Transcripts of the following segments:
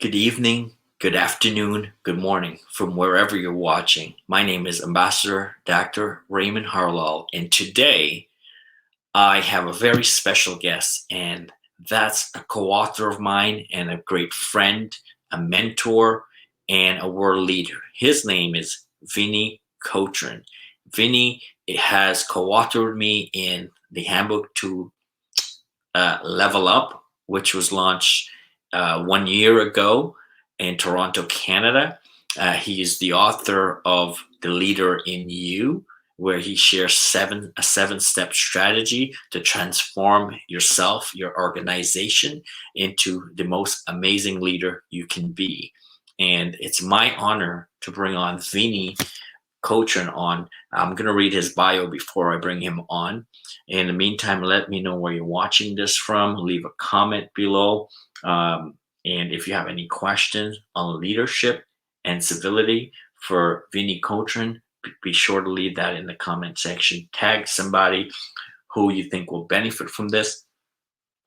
Good evening, good afternoon, good morning from wherever you're watching. My name is Ambassador Dr. Raymond Harlall, and today I have a very special guest, and that's a co author of mine and a great friend, a mentor, and a world leader. His name is Veney Cochran. Vinny has co authored with me in the handbook to Level Up, which was launched 1 year ago in Toronto, Canada. He is the author of The Leader in You, where he shares a 7-step strategy to transform yourself, your organization, into the most amazing leader you can be. And it's my honor to bring on Vinny Cochran on. I'm going to read his bio before I bring him on. In the meantime, let me know where you're watching this from. Leave a comment below. And if you have any questions on leadership and civility for Veney Cochran, be sure to leave that in the comment section. Tag somebody who you think will benefit from this.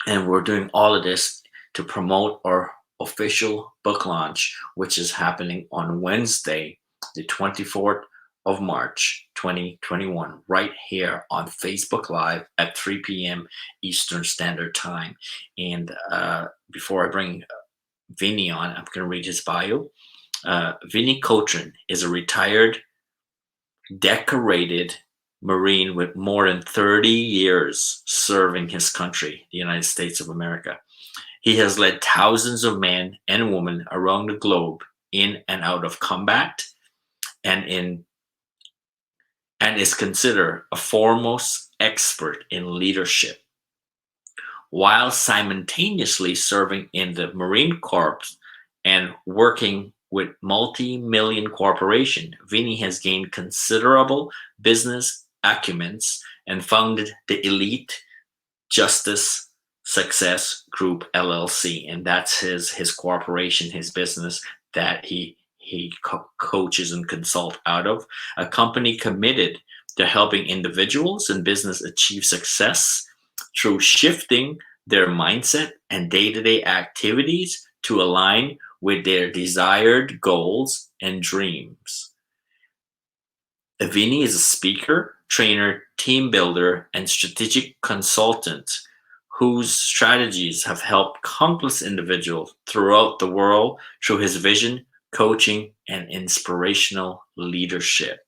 And we're doing all of this to promote our official book launch, which is happening on Wednesday, the 24th of March 2021, right here on Facebook Live at 3 p.m. Eastern Standard Time. And before I bring Vinny on, I'm going to read his bio. Veney Cochran is a retired, decorated Marine with more than 30 years serving his country, the United States of America. He has led thousands of men and women around the globe in and out of combat and is considered a foremost expert in leadership. While simultaneously serving in the Marine Corps and working with multi-million corporation, Veney has gained considerable business acumen and founded the Elite Justice Success Group LLC, and that's his corporation, his business that he coaches and consult out of, a company committed to helping individuals and business achieve success through shifting their mindset and day-to-day activities to align with their desired goals and dreams. Veney is a speaker, trainer, team builder, and strategic consultant whose strategies have helped countless individuals throughout the world through his vision, coaching, and inspirational leadership.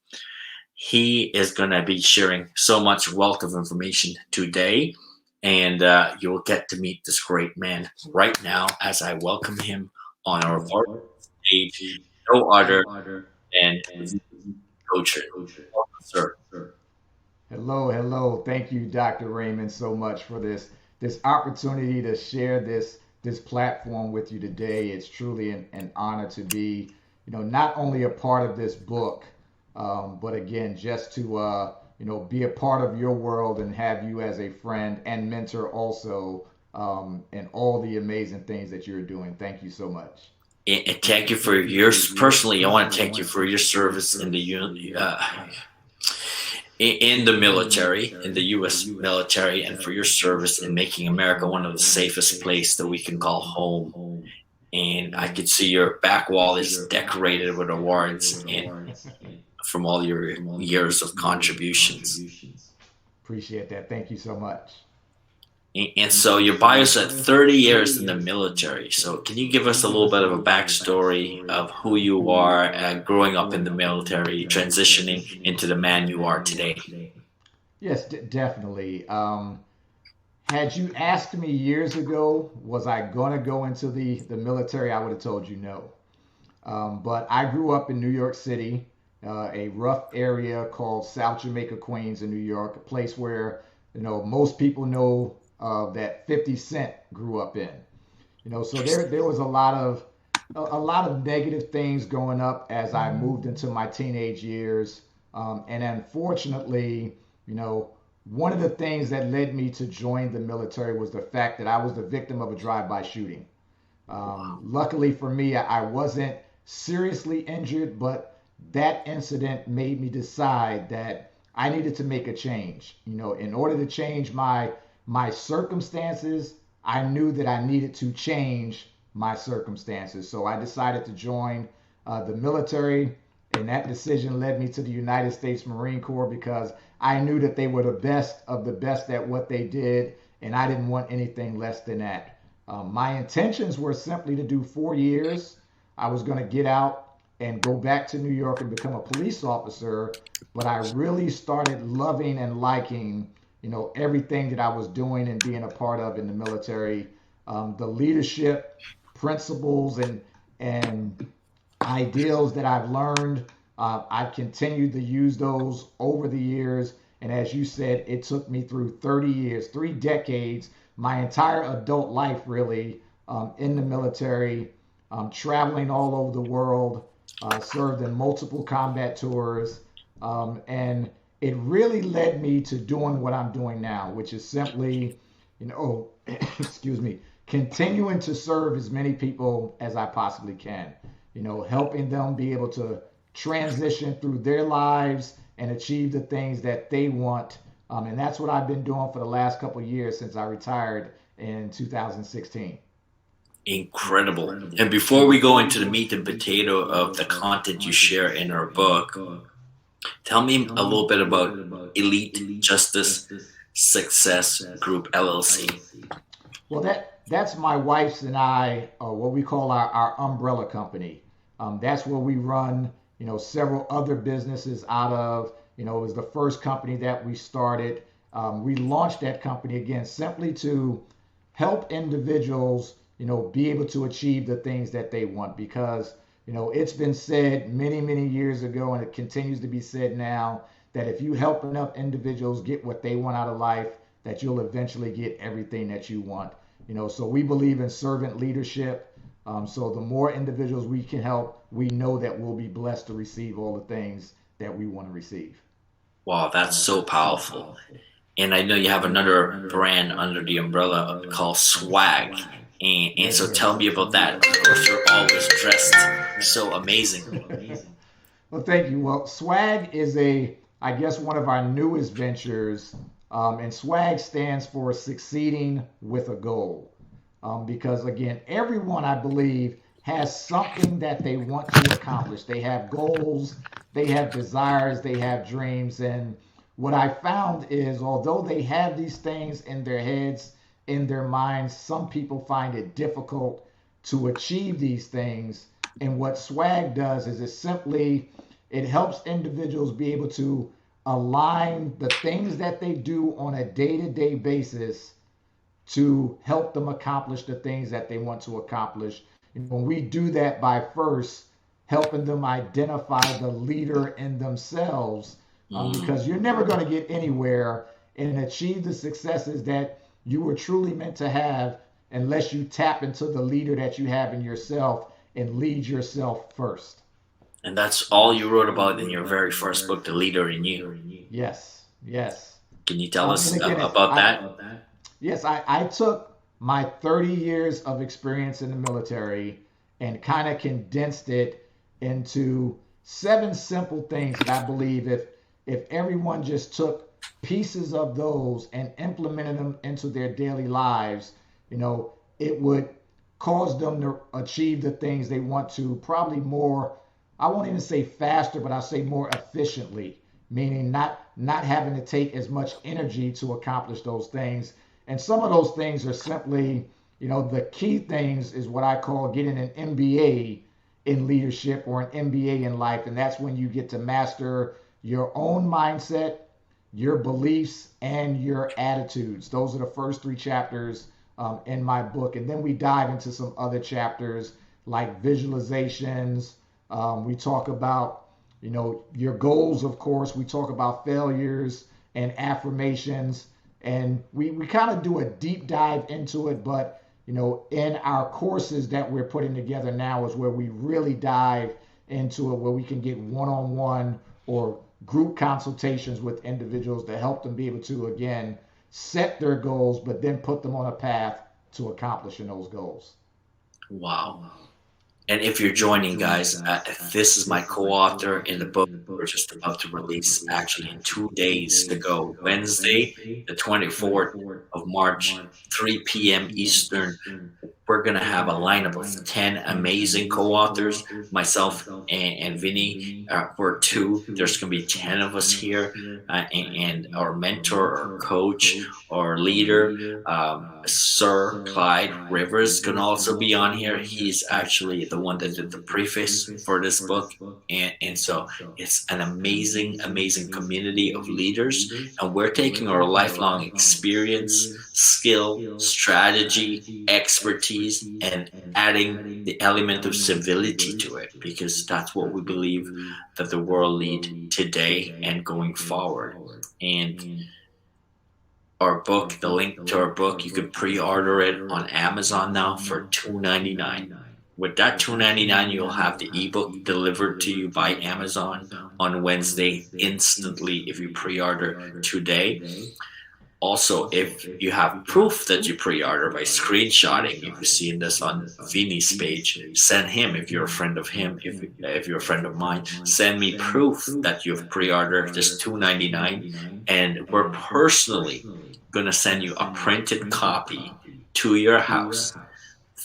He is going to be sharing so much wealth of information today, and you'll get to meet this great man right now as I welcome him on our stage. No other than Coach. Welcome, sir. Hello, hello. Thank you, Dr. Raymond, so much for this opportunity to share this platform with you today. It's truly an honor to be, not only a part of this book, but again, just to be a part of your world and have you as a friend and mentor also, and all the amazing things that you're doing. Thank you so much. And thank you for yours personally. I want to thank you for your service in the in the military, in the U.S. military, and for your service in making America one of the safest places that we can call home. And I could see your back wall is decorated with awards and from all your years of contributions. Appreciate that. Thank you so much. And so your bio's at 30 years in the military. So can you give us a little bit of a backstory of who you are growing up in the military, transitioning into the man you are today? Yes, definitely. Had you asked me years ago, was I going to go into the military, I would have told you no. But I grew up in New York City, a rough area called South Jamaica, Queens in New York, a place where most people know that 50 Cent grew up in. So there was a lot of negative things going up as I moved into my teenage years, and unfortunately, you know, one of the things that led me to join the military was the fact that I was the victim of a drive-by shooting. Luckily for me, I wasn't seriously injured, but that incident made me decide that I needed to make a change. In order to change my circumstances, I knew that I needed to change my circumstances. So I decided to join the military, and that decision led me to the United States Marine Corps because I knew that they were the best of the best at what they did, and I didn't want anything less than that. My intentions were simply to do 4 years. I was going to get out and go back to New York and become a police officer, but I really started loving and liking, everything that I was doing and being a part of in the military. The leadership principles and ideals that I've learned. I've continued to use those over the years. And as you said, it took me through 30 years, 3 decades, my entire adult life, really, in the military, traveling all over the world, served in multiple combat tours. And it really led me to doing what I'm doing now, which is simply, excuse me, continuing to serve as many people as I possibly can, helping them be able to transition through their lives and achieve the things that they want. And that's what I've been doing for the last couple of years since I retired in 2016. Incredible. And before we go into the meat and potato of the content you share in our book, tell me a little bit about Elite Justice Success Group LLC. Well, that's my wife's and I, what we call our umbrella company. That's where we run, several other businesses out of. It was the first company that we started. We launched that company again simply to help individuals, be able to achieve the things that they want because, it's been said many, many years ago, and it continues to be said now, that if you help enough individuals get what they want out of life, that you'll eventually get everything that you want. So we believe in servant leadership. So the more individuals we can help, we know that we'll be blessed to receive all the things that we want to receive. Wow, that's so powerful. And I know you have another brand under the umbrella called Swag. And so tell me about that. Of course, you're always dressed so amazing. Well, thank you. Well, Swag is I guess, one of our newest ventures. And Swag stands for succeeding with a goal. Because again, everyone, I believe, has something that they want to accomplish. They have goals, they have desires, they have dreams. And what I found is, although they have these things in their heads, in their minds, some people find it difficult to achieve these things. And what Swag does is it helps individuals be able to align the things that they do on a day-to-day basis to help them accomplish the things that they want to accomplish. And when we do that by first helping them identify the leader in themselves, because you're never going to get anywhere and achieve the successes that you were truly meant to have unless you tap into the leader that you have in yourself and lead yourself first. And that's all you wrote about in your very first book, The Leader in You. Yes, yes. Can you tell us again, about that? Yes, I took my 30 years of experience in the military and kind of condensed it into 7 simple things that I believe if everyone just took pieces of those and implemented them into their daily lives, it would cause them to achieve the things they want to probably more, I won't even say faster, but I'll say more efficiently, meaning not having to take as much energy to accomplish those things. And some of those things are simply, the key things is what I call getting an MBA in leadership or an MBA in life. And that's when you get to master your own mindset, your beliefs, and your attitudes. Those are the first 3 chapters in my book. And then we dive into some other chapters like visualizations. We talk about, your goals, of course. We talk about failures and affirmations. And we kind of do a deep dive into it. But, in our courses that we're putting together now is where we really dive into it, where we can get one-on-one or group consultations with individuals to help them be able to, again, set their goals, but then put them on a path to accomplishing those goals. Wow. And if you're joining, guys, this is my co-author in the book we're just about to release, actually in 2 days to go. Wednesday, the 24th of March, 3 p.m. Eastern, we're going to have a lineup of 10 amazing co-authors. Myself and Vinny were two. There's going to be 10 of us here. And our mentor or coach or leader, Sir Clyde Rivers, is going to also be on here. He's actually the one that did the preface for this book. And so it's an amazing, amazing community of leaders. And we're taking our lifelong experience, skill, strategy, expertise, and adding the element of civility to it, because that's what we believe that the world needs today and going forward. And our book, the link to our book, you can pre-order it on Amazon now for $2.99. With that $2.99, you'll have the ebook delivered to you by Amazon on Wednesday instantly if you pre-order today. Also, if you have proof that you pre-order by screenshotting, if you've seen this on Veney's page, send him, if you're a friend of him, if you're a friend of mine, send me proof that you've pre-ordered this $2.99, and we're personally going to send you a printed copy to your house.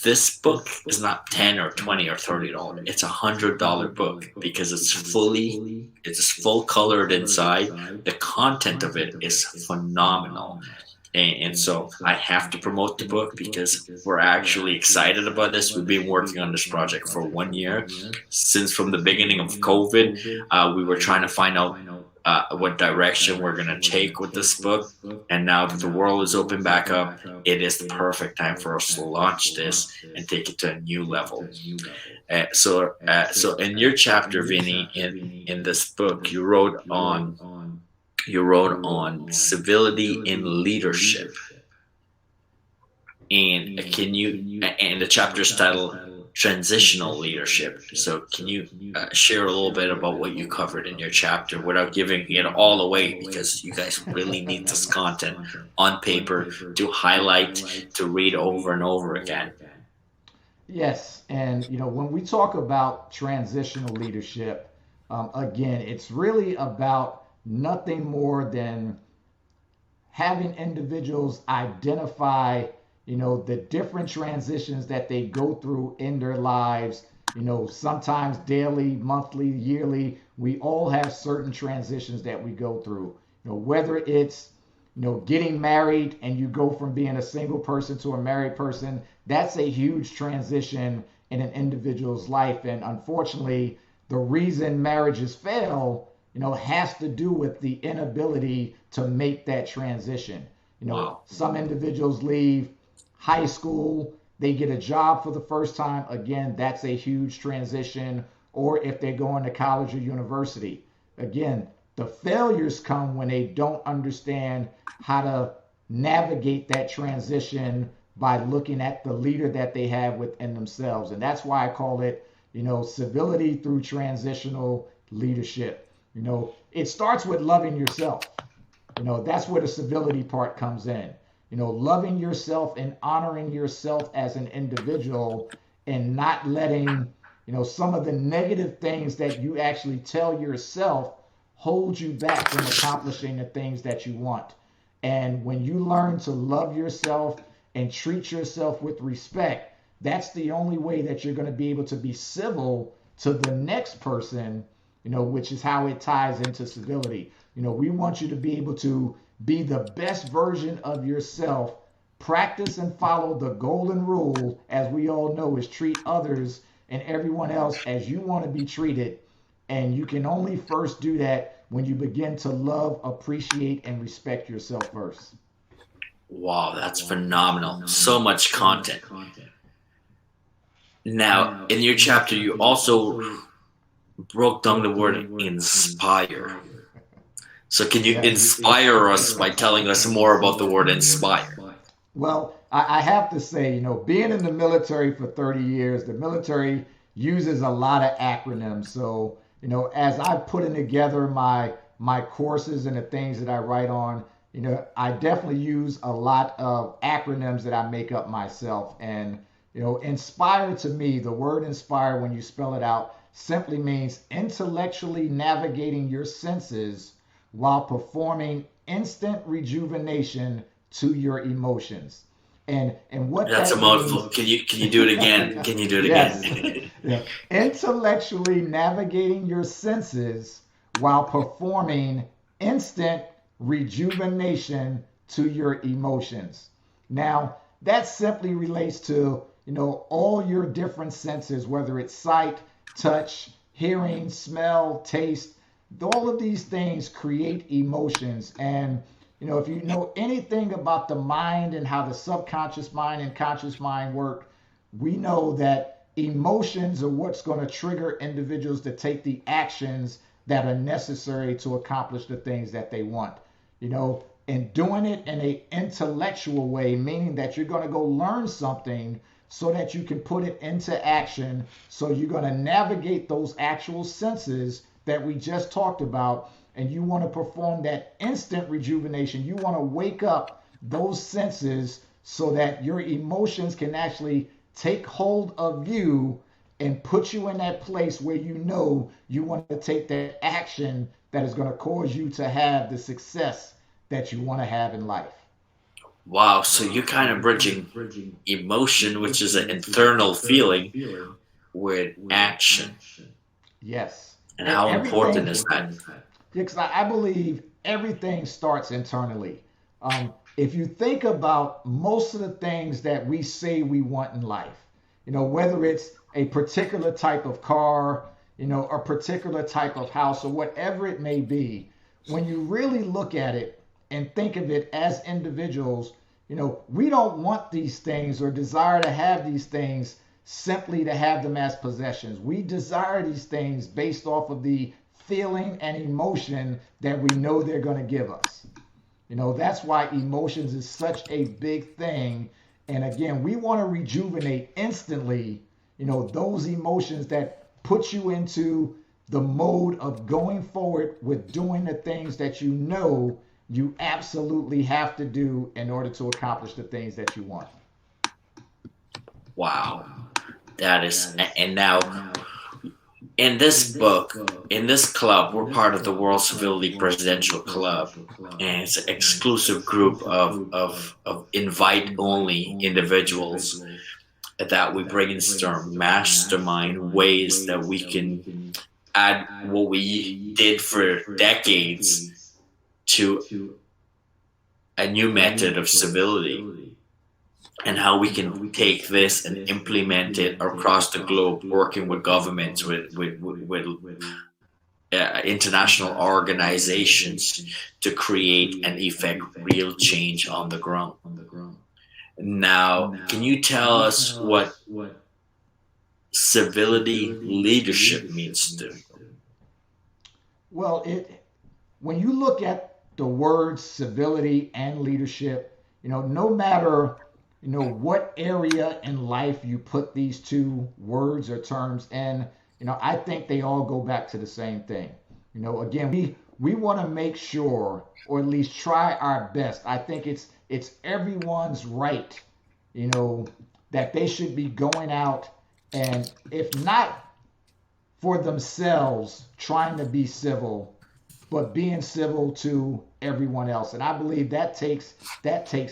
This book is not 10 or 20 or $30. It's $100 book because it's full colored inside. The content of it is phenomenal. And so I have to promote the book because we're actually excited about this. We've been working on this project for 1 year. Since from the beginning of COVID, we were trying to find out what direction we're going to take with this book. And now that the world is open back up, it is the perfect time for us to launch this and take it to a new level. So in your chapter, Vinny, in this book, you wrote on civility in leadership. And and the chapter's titled Transitional Leadership. So can you share a little bit about what you covered in your chapter without giving it all away, because you guys really need this content on paper to highlight, to read over and over again. Yes, and when we talk about transitional leadership, again, it's really about nothing more than having individuals identify the different transitions that they go through in their lives, sometimes daily, monthly, yearly. We all have certain transitions that we go through, whether it's, getting married and you go from being a single person to a married person. That's a huge transition in an individual's life. And unfortunately, the reason marriages fail, has to do with the inability to make that transition. Wow. Some individuals leave high school, they get a job for the first time. Again, that's a huge transition. Or if they're going to college or university, again, the failures come when they don't understand how to navigate that transition by looking at the leader that they have within themselves. And that's why I call it, civility through transitional leadership. It starts with loving yourself. That's where the civility part comes in. Loving yourself and honoring yourself as an individual, and not letting, some of the negative things that you actually tell yourself hold you back from accomplishing the things that you want. And when you learn to love yourself and treat yourself with respect, that's the only way that you're going to be able to be civil to the next person, which is how it ties into civility. We want you to be able to be the best version of yourself. Practice and follow the golden rule, as we all know, is treat others and everyone else as you want to be treated. And you can only first do that when you begin to love, appreciate, and respect yourself first. Wow, that's phenomenal. So much content. Now, in your chapter, you also broke down the word inspire. So can you inspire us by telling us more about the word inspire? Well, I have to say, being in the military for 30 years, the military uses a lot of acronyms. So, as I'm putting together my courses and the things that I write on, I definitely use a lot of acronyms that I make up myself. And, inspire, to me, the word inspire, when you spell it out, simply means intellectually navigating your senses while performing instant rejuvenation to your emotions. And what That's a that mouthful. means, Can you do it again? Can you do it yes, again? yeah. Intellectually navigating your senses while performing instant rejuvenation to your emotions. Now, that simply relates to, all your different senses, whether it's sight, touch, hearing, smell, taste. All of these things create emotions. And, if you know anything about the mind and how the subconscious mind and conscious mind work, we know that emotions are what's going to trigger individuals to take the actions that are necessary to accomplish the things that they want. And doing it in a intellectual way, meaning that you're going to go learn something so that you can put it into action. So you're going to navigate those actual senses that we just talked about, and you want to perform that instant rejuvenation. You want to wake up those senses so that your emotions can actually take hold of you and put you in that place where you want to take that action that is going to cause you to have the success that you want to have in life. Wow. So you're kind of bridging emotion, which is an internal feeling, with action. Yes. And how important Everything, is that? because I believe everything starts internally. If you think about most of the things that we say we want in life, whether it's a particular type of car, a particular type of house, or whatever it may be, when you really look at it and think of it as individuals, we don't want these things or desire to have these things simply to have them as possessions. We desire these things based off of the feeling and emotion that we know they're going to give us. That's why emotions is such a big thing. And again, we want to rejuvenate instantly, those emotions that put you into the mode of going forward with doing the things that you absolutely have to do in order to accomplish the things that you want. Wow. That is, and now in this book, in this club, we're part of the World Civility Presidential Club, and it's an exclusive group of invite only individuals that we brainstorm, mastermind ways that we can add what we did for decades to a new method of civility, and how we can take this and implement it across the globe, working with governments, with international organizations to create and effect real change on the ground. Now, can you tell us what civility leadership means to? Well, when you look at the words civility and leadership, no matter what area in life you put these two words or terms in, I think they all go back to the same thing. Again, we want to make sure, or at least try our best. I think it's everyone's right, that they should be going out, and if not for themselves trying to be civil, but being civil to everyone else. And I believe that takes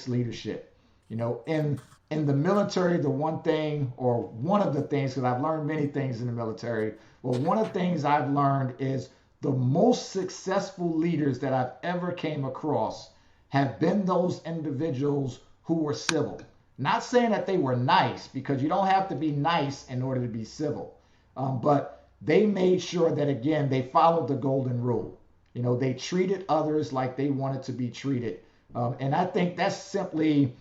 leadership. In the military, the one thing, or one of the things, because I've learned many things in the military, well, one of the things I've learned is the most successful leaders that I've ever came across have been those individuals who were civil. Not saying that they were nice, because you don't have to be nice in order to be civil. But they made sure that, again, they followed the golden rule. They treated others like they wanted to be treated. And I think that's simply,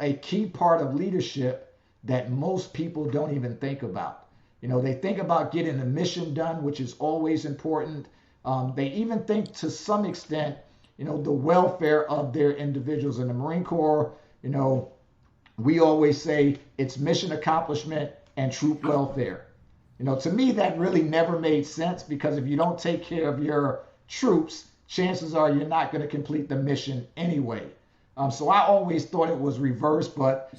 a key part of leadership that most people don't even think about. They think about getting the mission done, which is always important. They even think to some extent, the welfare of their individuals. In the Marine Corps, we always say it's mission accomplishment and troop welfare. To me, that really never made sense, because if you don't take care of your troops, chances are you're not going to complete the mission anyway. So I always thought it was reversed, but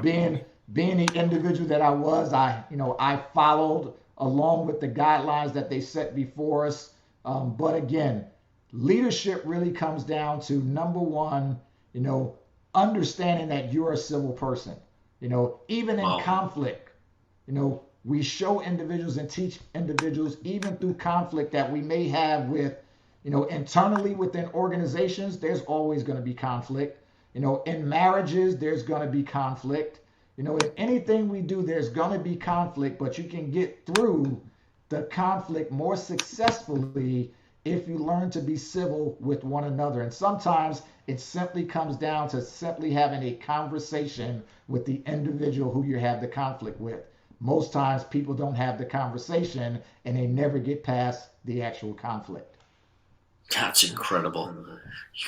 being the individual that I was, I followed along with the guidelines that they set before us. But again, leadership really comes down to, number one, understanding that you're a civil person. Even in Wow. conflict, we show individuals and teach individuals, even through conflict that we may have with, internally within organizations, there's always going to be conflict. In marriages, there's going to be conflict. In anything we do, there's going to be conflict, but you can get through the conflict more successfully if you learn to be civil with one another. And sometimes it simply comes down to simply having a conversation with the individual who you have the conflict with. Most times people don't have the conversation and they never get past the actual conflict. That's incredible.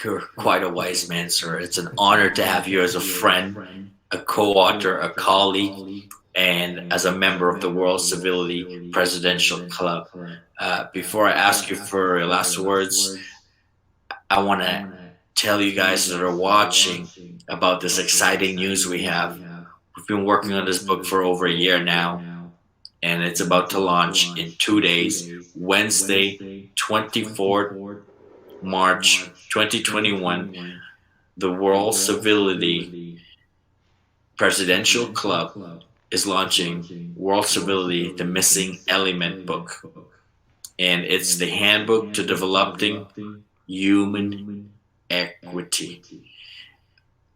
You're quite a wise man, sir. It's an honor to have you as a friend, a co-author, a colleague, and as a member of the World Civility Presidential Club. Before I ask you for your last words, I want to tell you guys that are watching about this exciting news we have. We've been working on this book for over a year now, and it's about to launch in 2 days, Wednesday, 24th March 2021. The World Civility Presidential Club is launching World Civility, the Missing Element book. And it's the handbook to developing human equity.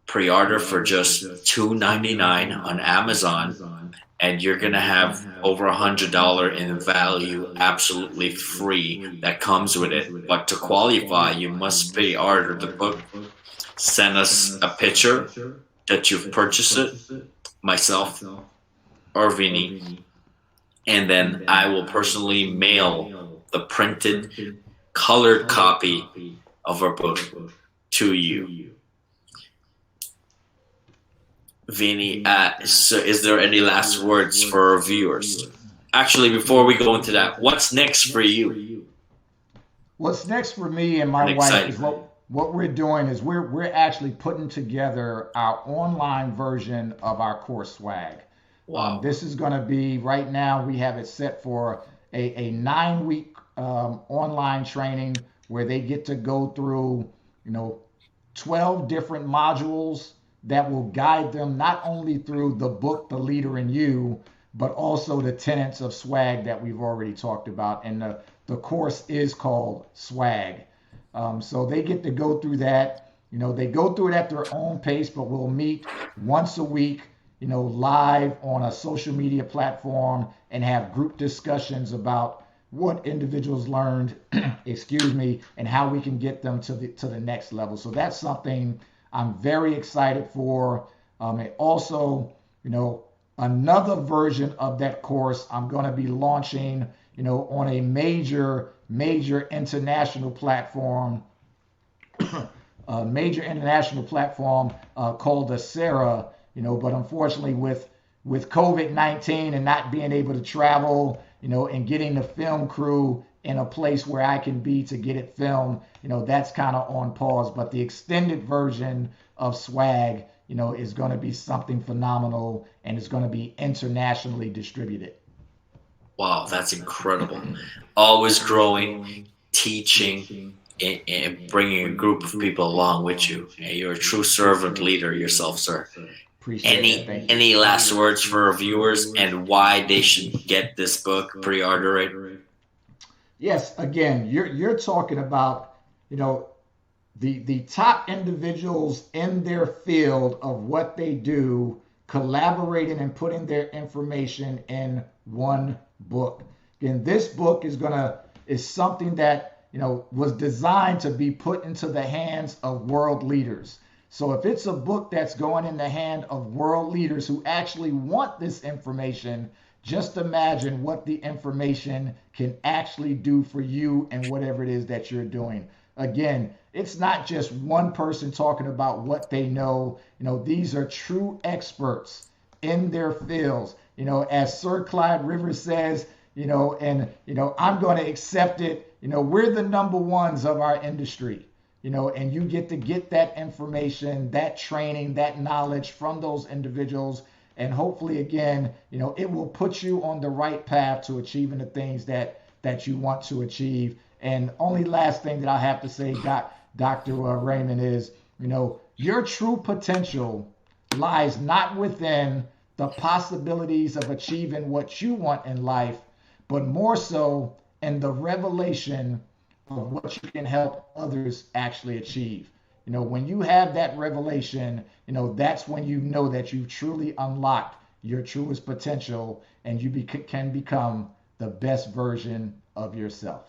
Pre-order for just $2.99 on Amazon, and you're gonna have over $100 in value, absolutely free, that comes with it. But to qualify, you must pre-order the book. Send us a picture that you've purchased it, myself or Veney, and then I will personally mail the printed, colored copy of our book to you. Veney, so is there any last words for our viewers? Actually, before we go into that, what's next for you? What's next for me and my I'm wife is excited. what we're doing is we're actually putting together our online version of our course swag. Wow. This is going to be right now. We have it set for a 9 week online training where they get to go through, 12 different modules that will guide them not only through the book, The Leader in You, but also the tenets of swag that we've already talked about. And the course is called Swag. So they get to go through that. They go through it at their own pace, but we'll meet once a week, live on a social media platform and have group discussions about what individuals learned, excuse me, and how we can get them to the next level. So that's something I'm very excited for. And also, another version of that course I'm going to be launching, on a major international platform, called the Sarah. But unfortunately, with COVID-19 and not being able to travel, and getting the film crew in a place where I can be to get it filmed, that's kind of on pause. But the extended version of Swag, is going to be something phenomenal, and it's going to be internationally distributed. Wow, that's incredible. Always growing, teaching, and bringing a group of people along with you. And you're a true servant leader yourself, sir. Appreciate that. Any Thank you. any last words for our viewers and why they should get this book, pre-order it? Yes, again, you're talking about, the top individuals in their field of what they do, collaborating and putting their information in one book. Again, this book is something that, was designed to be put into the hands of world leaders. So if it's a book that's going in the hand of world leaders who actually want this information, just imagine what the information can actually do for you and whatever it is that you're doing. Again, it's not just one person talking about what they know. These are true experts in their fields. As Sir Clyde Rivers says, I'm going to accept it. We're the number ones of our industry. And you get to get that information, that training, that knowledge from those individuals. And hopefully, again, it will put you on the right path to achieving the things that you want to achieve. And only last thing that I have to say, Dr. Raymond, is, your true potential lies not within the possibilities of achieving what you want in life, but more so in the revelation of what you can help others actually achieve. When you have that revelation, that's when you know that you've truly unlocked your truest potential and you can become the best version of yourself.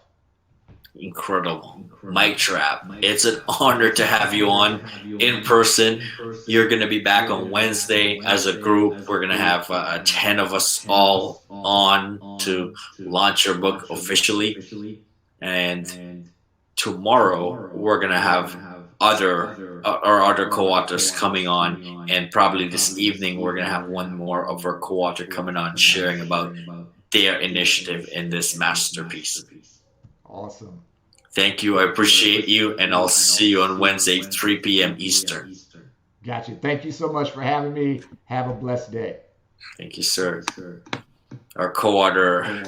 Incredible. Mic drop. It's an honor to have you on in person. You're going to be back on Wednesday as a group. We're going to have 10 of us all on to launch your book officially. And tomorrow, we're going to have our other co-authors coming on. And probably this evening, we're going to have one more of our co-author coming on sharing about their initiative in this masterpiece. Awesome. Thank you. I appreciate you, and I'll see you on Wednesday, 3 p.m. Eastern. Gotcha. Thank you so much for having me. Have a blessed day. Thank you, sir. Our co-author,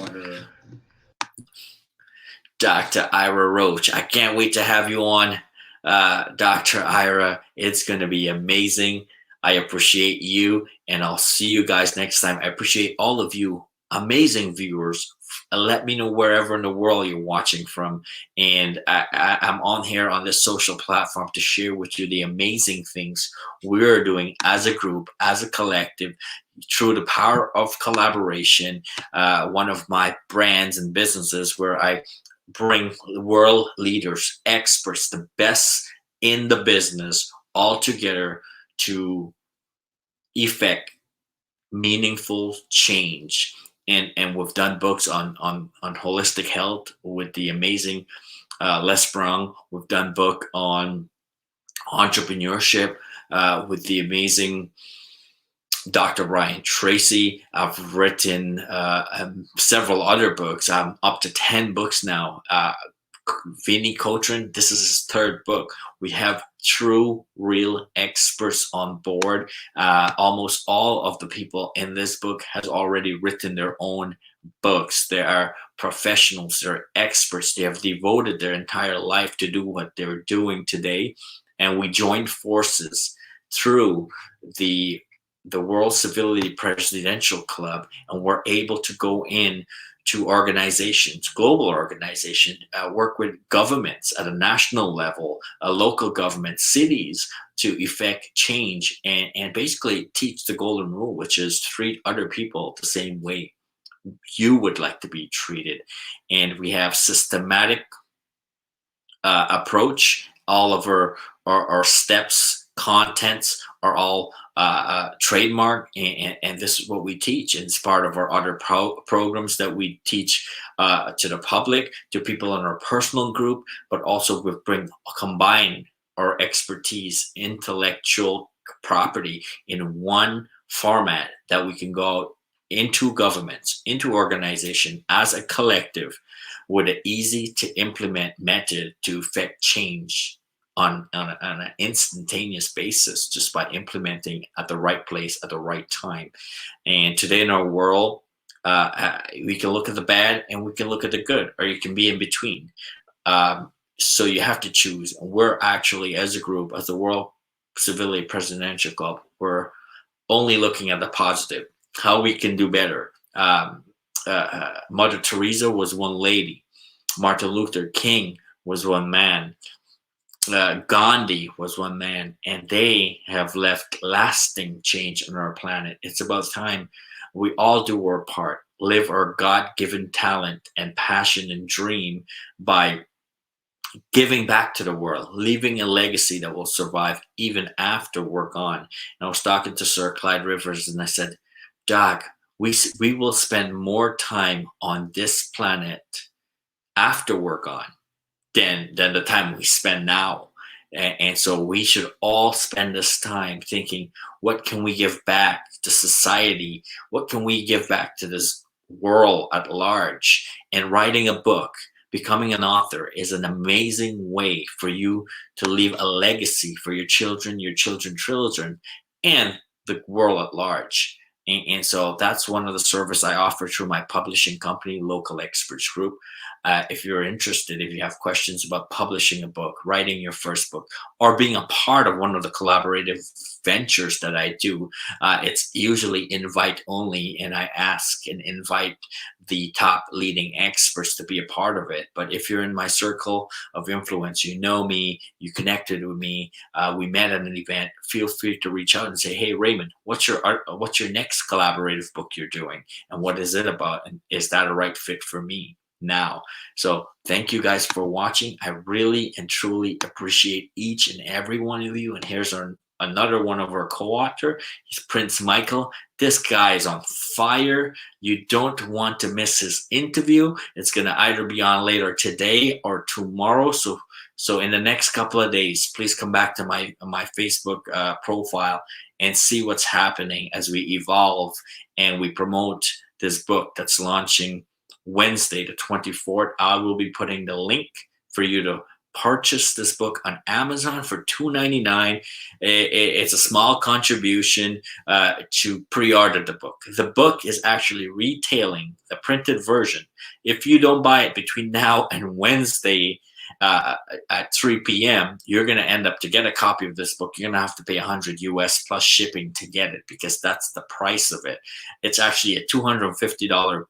Dr. Ira Roach. I can't wait to have you on, Dr. Ira. It's going to be amazing. I appreciate you, and I'll see you guys next time. I appreciate all of you amazing viewers. Let me know wherever in the world you're watching from. And I'm on here on this social platform to share with you the amazing things we're doing as a group, as a collective, through the power of collaboration. One of my brands and businesses where I bring world leaders, experts, the best in the business all together to effect meaningful change. And we've done books on holistic health with the amazing Les Brown. We've done book on entrepreneurship with the amazing Dr. Brian Tracy. I've written several other books. I'm up to 10 books now. Veney Cochran, this is his third book. We have true, real experts on board. Almost all of the people in this book has already written their own books. They are professionals, they're experts. They have devoted their entire life to do what they're doing today. And we joined forces through the World Civility Presidential Club, and we're able to go in to organizations, global organizations, work with governments at a national level, local government, cities to effect change and basically teach the golden rule, which is treat other people the same way you would like to be treated. And we have systematic approach. All of our steps, contents are all trademark, and this is what we teach. And it's part of our other programs that we teach to the public, to people in our personal group, but also we combine our expertise, intellectual property in one format that we can go into governments, into organization as a collective with an easy to implement method to effect change on an instantaneous basis, just by implementing at the right place at the right time. And today in our world, we can look at the bad and we can look at the good, or you can be in between. So you have to choose. We're actually, as a group, as the World Civility Presidential Club, we're only looking at the positive, how we can do better. Mother Teresa was one lady. Martin Luther King was one man. Gandhi was one man, and they have left lasting change on our planet. It's about time we all do our part, live our God-given talent and passion and dream by giving back to the world, leaving a legacy that will survive even after we're gone. And I was talking to Sir Clyde Rivers, and I said, Doc, we will spend more time on this planet after we're gone than the time we spend now. And so we should all spend this time thinking, what can we give back to society? What can we give back to this world at large? And writing a book, becoming an author is an amazing way for you to leave a legacy for your children, and the world at large. And so that's one of the service I offer through my publishing company, Local Experts Group. if you're interested, if you have questions about publishing a book, writing your first book, or being a part of one of the collaborative ventures that I do, it's usually invite only, and I ask and invite the top leading experts to be a part of it. But if you're in my circle of influence, you know me, you connected with me, we met at an event, feel free to reach out and say, hey, Raymond, what's your next collaborative book you're doing? And what is it about? And is that a right fit for me now? So thank you guys for watching. I really and truly appreciate each and every one of you. And here's another one of our co-author. He's Prince Michael. This guy is on fire. You don't want to miss his interview. It's going to either be on later today or tomorrow. So in the next couple of days, please come back to my Facebook profile and see what's happening as we evolve and we promote this book that's launching Wednesday, the 24th. I will be putting the link for you to purchase this book on Amazon for $2.99. It's a small contribution to pre-order the book. The book is actually retailing, the printed version. If you don't buy it between now and Wednesday at 3 p.m., you're going to end up, to get a copy of this book, you're going to have to pay $100 US plus shipping to get it, because that's the price of it. It's actually a $250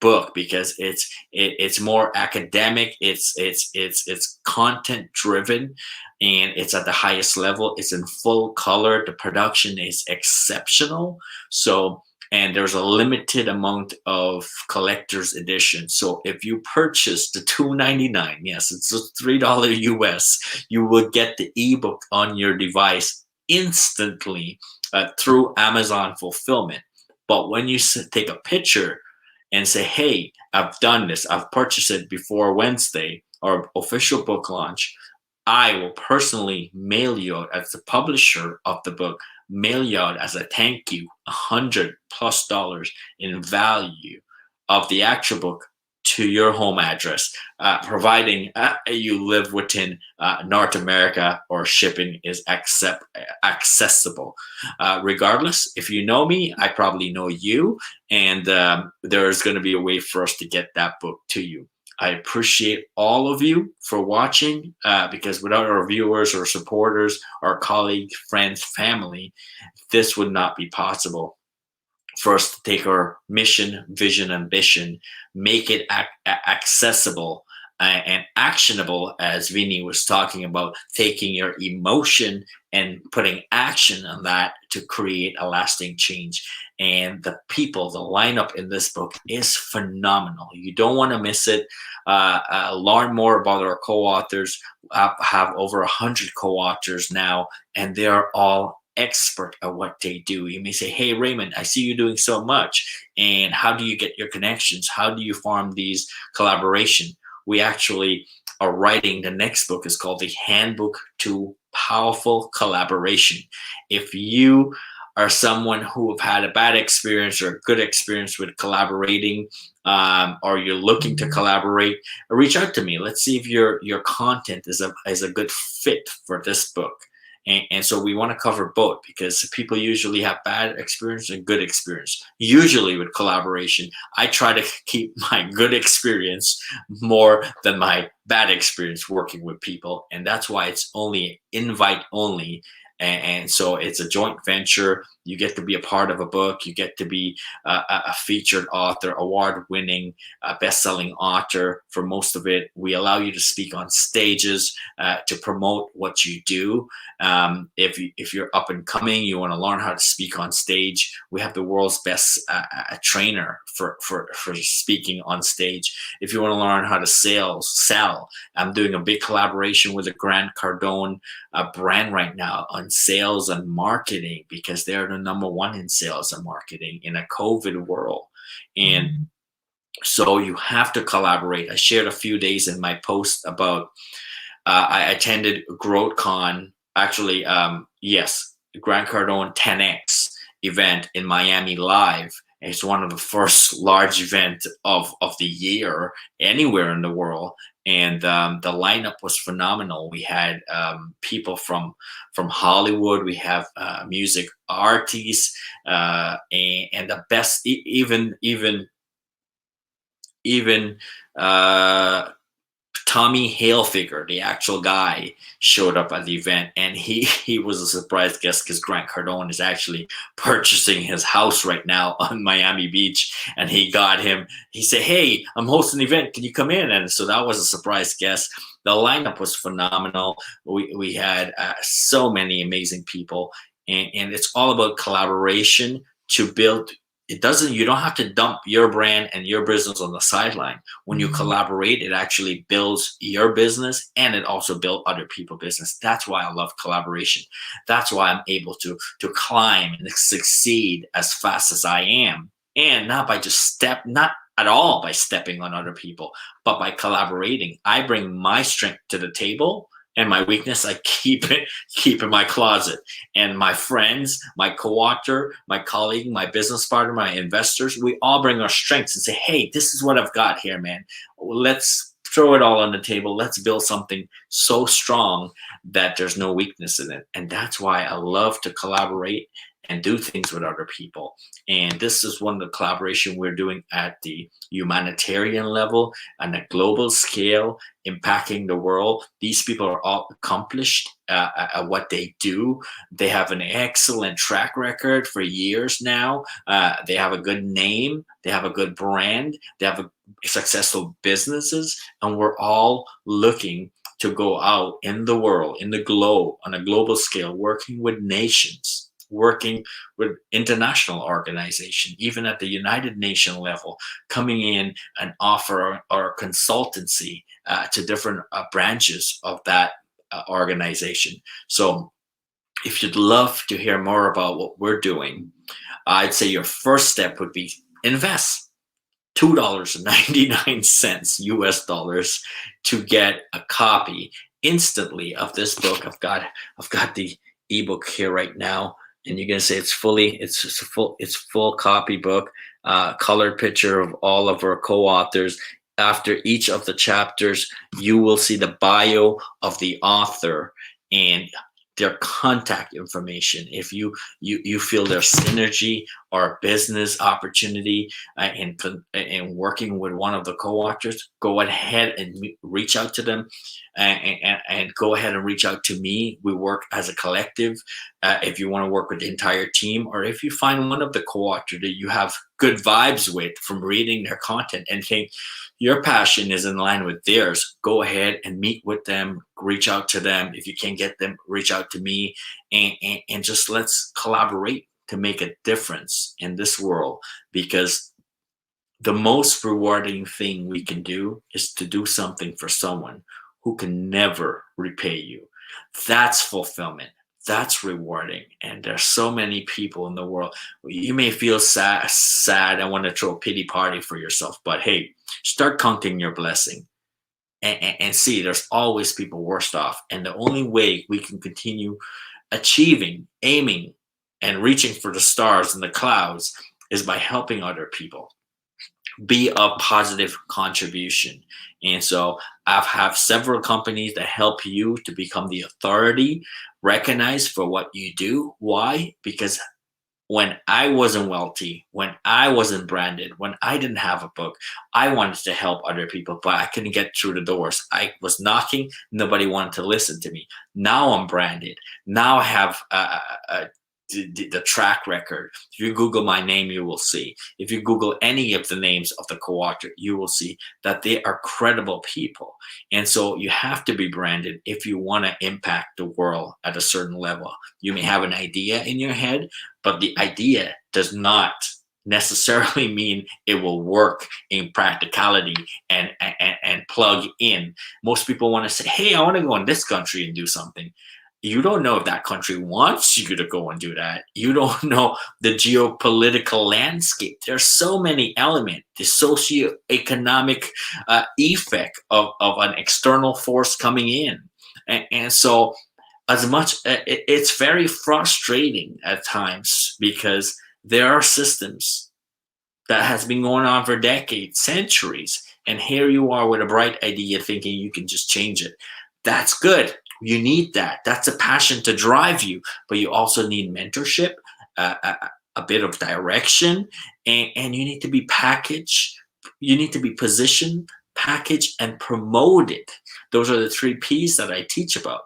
book because it's more academic, it's content driven, and it's at the highest level. It's in full color. The production is exceptional. So, and there's a limited amount of collector's edition. So if you purchase the $2.99, yes, it's a $3 US, you will get the ebook on your device instantly through Amazon fulfillment. But when you take a picture and say, hey, I've done this, I've purchased it before Wednesday, or official book launch, I will personally mail you out, as the publisher of the book, mail you out as a thank you, $100+ in value of the actual book to your home address, providing you live within North America or shipping is accessible. Regardless, if you know me, I probably know you, and there's going to be a way for us to get that book to you. I appreciate all of you for watching, because without our viewers or supporters, our colleagues, friends, family, this would not be possible for us to take our mission, vision, ambition, make it accessible and actionable, as Veney was talking about, taking your emotion and putting action on that to create a lasting change. And the people, the lineup in this book is phenomenal. You don't want to miss it. Learn more about our co-authors. Have over 100 co-authors now, and they are all expert at what they do. You may say, hey, Raymond, I see you doing so much. And how do you get your connections? How do you form these collaboration? We actually are writing, the next book is called The Handbook to Powerful Collaboration. If you are someone who have had a bad experience or a good experience with collaborating, or you're looking to collaborate, reach out to me. Let's see if your content is a good fit for this book. And so we want to cover both, because people usually have bad experience and good experience. Usually with collaboration, I try to keep my good experience more than my bad experience working with people. And that's why it's only invite only. And so it's a joint venture. You get to be a part of a book. You get to be a featured author, award-winning, best-selling author for most of it. We allow you to speak on stages to promote what you do. If you're up and coming, you want to learn how to speak on stage, we have the world's best trainer for speaking on stage. If you want to learn how to sell, I'm doing a big collaboration with a Grant Cardone brand right now on sales and marketing, because they're the #1 in sales and marketing in a COVID world. And so you have to collaborate. I shared a few days in my post about I attended GrowthCon, actually, yes, Grant Cardone 10X event in Miami live. It's one of the first large events of the year anywhere in the world. And the lineup was phenomenal. We had people from Hollywood. We have music artists and the best, even even uh, Tommy Hilfiger, the actual guy, showed up at the event, and he was a surprise guest because Grant Cardone is actually purchasing his house right now on Miami Beach, and he got him. He said, "Hey, I'm hosting an event. Can you come in?" And so that was a surprise guest. The lineup was phenomenal. We had so many amazing people, and it's all about collaboration to build. It doesn't. You don't have to dump your brand and your business on the sideline. When you collaborate, it actually builds your business and it also builds other people's business. That's why I love collaboration. That's why I'm able to climb and succeed as fast as I am. And not by just not at all by stepping on other people, but by collaborating. I bring my strength to the table and my weakness I keep in my closet. And my friends, my co-author, my colleague, my business partner, my investors, we all bring our strengths and say, hey, this is what I've got here, man. Let's throw it all on the table. Let's build something so strong that there's no weakness in it. And that's why I love to collaborate and do things with other people. And this is one of the collaboration we're doing at the humanitarian level and a global scale, impacting the world. These people are all accomplished at what they do. They have an excellent track record for years now. They have a good name. They have a good brand. They have successful businesses. And we're all looking to go out in the world, in the globe, on a global scale, working with nations, working with international organization, even at the United Nations level, coming in and offer our consultancy to different branches of that organization. So if you'd love to hear more about what we're doing, I'd say your first step would be invest $2.99 US dollars to get a copy instantly of this book. I've got the ebook here right now, and you're gonna say it's full copy book, colored picture of all of our co-authors. After each of the chapters, you will see the bio of the author and their contact information. If you feel there's synergy or business opportunity in working with one of the co-authors, go ahead and reach out to them, and go ahead and reach out to me. We work as a collective. If you want to work with the entire team, or if you find one of the co-authors that you have good vibes with from reading their content and think your passion is in line with theirs, go ahead and meet with them, reach out to them. If you can't get them, reach out to me, and just let's collaborate to make a difference in this world. Because the most rewarding thing we can do is to do something for someone who can never repay you. That's fulfillment. That's rewarding. And there's so many people in the world. You may feel sad and want to throw a pity party for yourself, but hey, start counting your blessing, and see there's always people worse off. And the only way we can continue achieving, aiming, and reaching for the stars and the clouds is by helping other people. Be a positive contribution. And so I've have several companies that help you to become the authority, recognized for what you do. Why? Because when I wasn't wealthy, when I wasn't branded, when I didn't have a book, I wanted to help other people, but I couldn't get through the doors. I was knocking, nobody wanted to listen to me. Now I'm branded. Now I have the track record. If you Google my name, you will see. If you Google any of the names of the co-author, you will see that they are credible people. And so you have to be branded if you want to impact the world at a certain level. You may have an idea in your head, but the idea does not necessarily mean it will work in practicality and plug in. Most people want to say, hey, I want to go in this country and do something. You don't know if that country wants you to go and do that. You don't know the geopolitical landscape. There's so many elements, the socioeconomic effect of an external force coming in. And so as much, it's very frustrating at times because there are systems that has been going on for decades, centuries. And here you are with a bright idea thinking you can just change it. That's good. You need that. That's a passion to drive you, but you also need mentorship, a bit of direction, and you need to be packaged You need to be positioned, packaged, and promoted. Those are the 3 P's that I teach about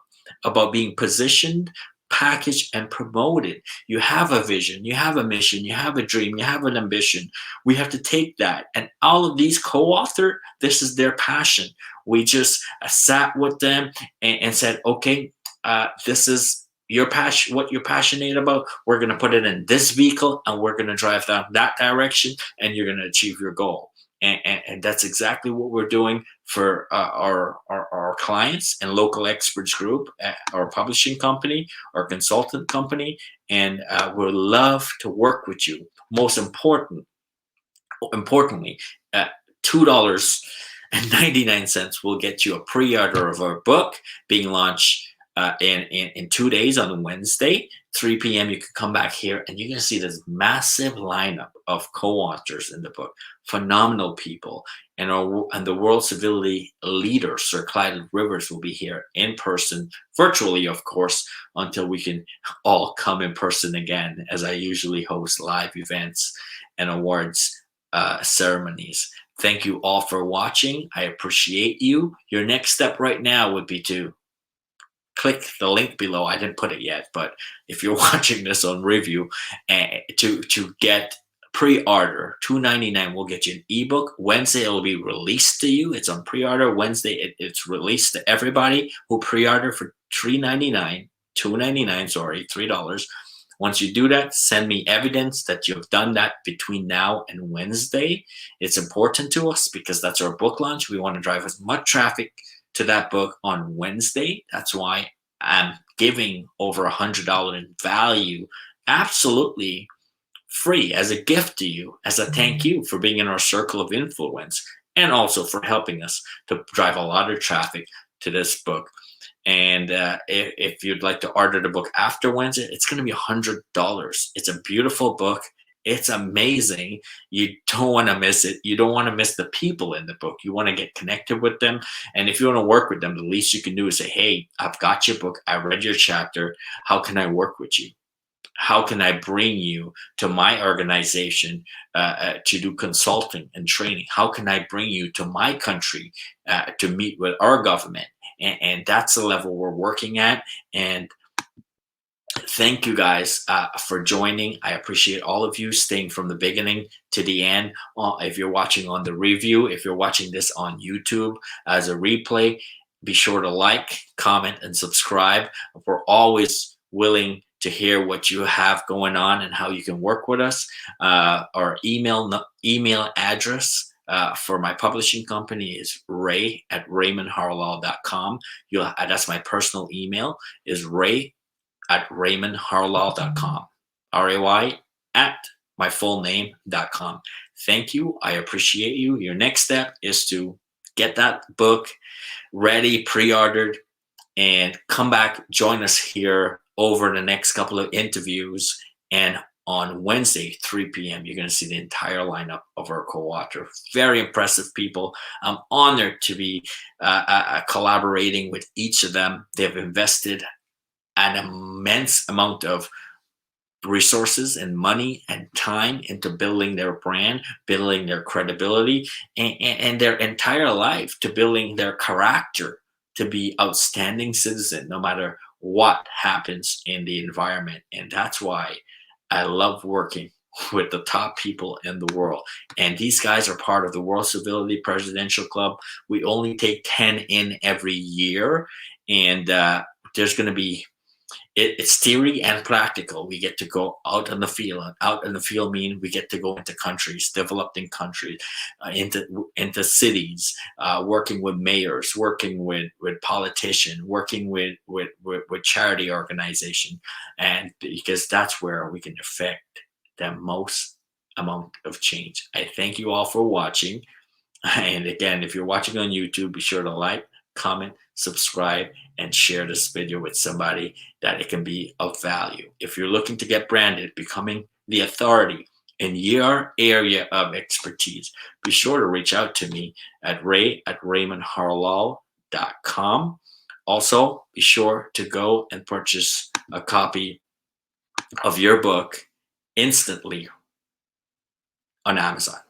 being positioned, packaged, and promoted. You have a vision, you have a mission, you have a dream, you have an ambition. We have to take that. And all of these co-author, this is their passion. We just sat with them and said, okay, this is your passion, what you're passionate about. We're going to put it in this vehicle and we're going to drive down that direction and you're going to achieve your goal. And that's exactly what we're doing for our clients and local experts group, our publishing company, our consultant company, and we'd love to work with you. Most importantly, $2.99 will get you a pre-order of our book being launched in 2 days on Wednesday, 3 p.m. You can come back here and you're going to see this massive lineup of co-authors in the book, phenomenal people. And the World Civility leader, Sir Clyde Rivers, will be here in person, virtually, of course, until we can all come in person again, as I usually host live events and awards ceremonies. Thank you all for watching. I appreciate you. Your next step right now would be to click the link below. I didn't put it yet, but if you're watching this on review, to get pre-order, $2.99 will get you an ebook. Wednesday it'll be released to you. It's on pre-order. Wednesday it's released to everybody who pre-order for $2.99, sorry, $3. Once you do that, send me evidence that you've done that between now and Wednesday. It's important to us because that's our book launch. We want to drive as much traffic to that book on Wednesday. That's why I'm giving over $100 in value, absolutely free, as a gift to you, as a thank you for being in our circle of influence, and also for helping us to drive a lot of traffic to this book. And if you'd like to order the book after Wednesday, it's going to be $100. It's a beautiful book. It's amazing. You don't want to miss it. You don't want to miss the people in the book. You want to get connected with them. And if you want to work with them, the least you can do is say, hey, I've got your book. I read your chapter. How can I work with you? How can I bring you to my organization to do consulting and training? How can I bring you to my country to meet with our government? And that's the level we're working at. And thank you guys for joining. I appreciate all of you staying from the beginning to the end. If you're watching on the review, if you're watching this on YouTube as a replay, be sure to like, comment, and subscribe. We're always willing to hear what you have going on and how you can work with us. Our email address for my publishing company is ray@raymondharlall.com. That's my personal email, is ray@raymondharlall.com. RAY at my full name.com. Thank you. I appreciate you. Your next step is to get that book ready, pre-ordered, and come back, join us here over the next couple of interviews. And on Wednesday, 3 p.m., you're going to see the entire lineup of our co-author. Very impressive people. I'm honored to be collaborating with each of them. They've invested an immense amount of resources and money and time into building their brand, building their credibility, and their entire life to building their character to be outstanding citizen, no matter what happens in the environment. And that's why I love working with the top people in the world. And these guys are part of the World Civility Presidential Club. We only take 10 in every year. And there's going to be, it's theory and practical. We get to go out in the field. Out in the field mean we get to go into countries, developing countries, into cities, working with mayors, working with politicians, working with charity organization, and because that's where we can affect the most amount of change. I thank you all for watching. And again, if you're watching on YouTube, be sure to like, comment, subscribe, and share this video with somebody that it can be of value. If you're looking to get branded, becoming the authority in your area of expertise, be sure to reach out to me at ray@raymondharlall.com. Also, be sure to go and purchase a copy of your book instantly on Amazon.